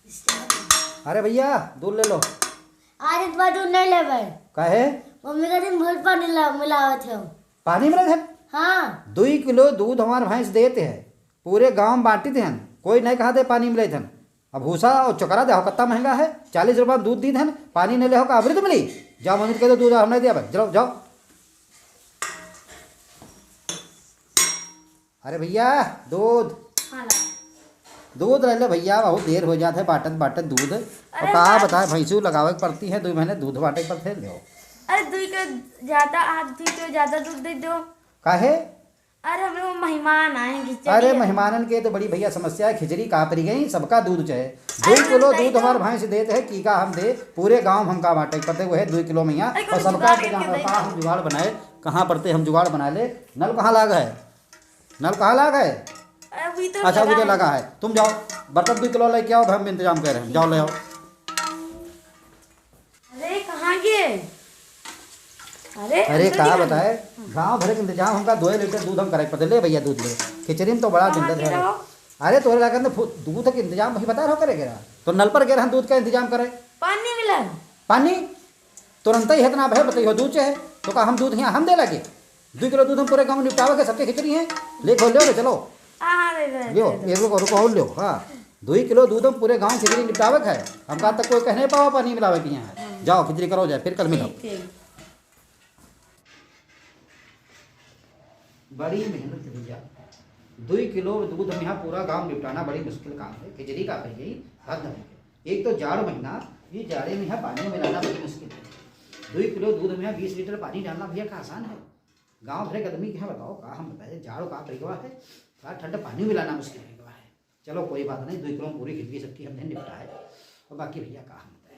अरे भैया दूध ले लो। आज इतना दूध नहीं लेबै। काहे? मम्मी का दिन बहुत पानी मिलावत है। पानी मिला था? हाँ 2 किलो दूध हमारे भैंस देते हैं, पूरे गांव में बांटी थे। कोई नहीं कहा दे पानी मिले थे। अब भूसा और चुकरा दे कितना महंगा है, 40 रुपये दूध दी थे, पानी नहीं ले हो का अमृत मिली। जाओ मम्मी कह दो दूध हमने दिया भाई, चलो जाओ। अरे भैया दूध दूध रह ले भैया, बहुत देर हो जाता है बाटत बाटत दूध। और कहा बताए भैंसू लगावे पड़ती है, 2 महीने दूध बाटे पड़ते ले। अरे 2 किलो ज्यादा, आप 2 किलो ज्यादा दूध दे दो। काहे? अरे हम लोग मेहमान आएंगे। अरे मेहमानन के तो बड़ी भैया समस्या है, खिचड़ी कापरी गई, सबका दूध चाहे। 2 किलो दूध हमारे भैंस देते हैं, की का हम दे पूरे गांव में हमका बांटे पड़ते वो है 2 किलो मैया। और सबका कहाँ हम जुगाड़ बनाए, कहाँ पड़ते हम जुगाड़ बना ले। नल कहाँ लागा है? नल कहाँ लागा है? अच्छा वो तो लगा है। तुम जाओ बर्तन 2 किलो लेके आओ, हम इंतजाम कर रहे हैं, जाओ ले आओ। अरे कहाँ गए? अरे कहा बताए, गांव भरे के इंतजाम हमका 2 लीटर दूध हम करे पड़ते। ले भैया दूध ले, खिचड़ी में तो बड़ा झंझट है। अरे तोरे लगा दूध का इंतजाम भाई बता रहा करेगा तो नल पर गए हम दूध का इंतजाम करे। पानी मिला? पानी तुरंत ही इतना भय बताइए दूध चाहे तो का हम दूध यहाँ हम दे लगे। 2 किलो दूध हम पूरे गाँव में निपटावे के, सबके खिचड़ी है ले खोल लो चलो लियो एक रुको और लियो। हाँ 2 किलो दूध हम पूरे गाँव खिचड़ी निपटावे है, हम कहा तक कोई कहने पावा पानी मिलावे की यहाँ। जाओ खिचड़ी करो जाए, फिर कल मिलो। बड़ी मेहनत है भैया, 2 किलो दूध हम यहाँ पूरा गांव निपटाना बड़ी मुश्किल काम है। खिचड़ी का भैया हद है। एक तो जाड़ महीना, ये जाड़े में यहाँ पानी मिलाना बड़ी मुश्किल है। 2 किलो दूध में यहाँ 20 लीटर पानी डालना भैया का आसान है। गांव भरे आदमी के यहाँ बताओ का हम बताए जाड़ो का परिगवा है, का ठंडा पानी मिलाना मुश्किल है। चलो कोई बात नहीं, 2 किलो पूरी खिचड़ी सबकी हमने निपटा है। और बाकी भैया का हम बताए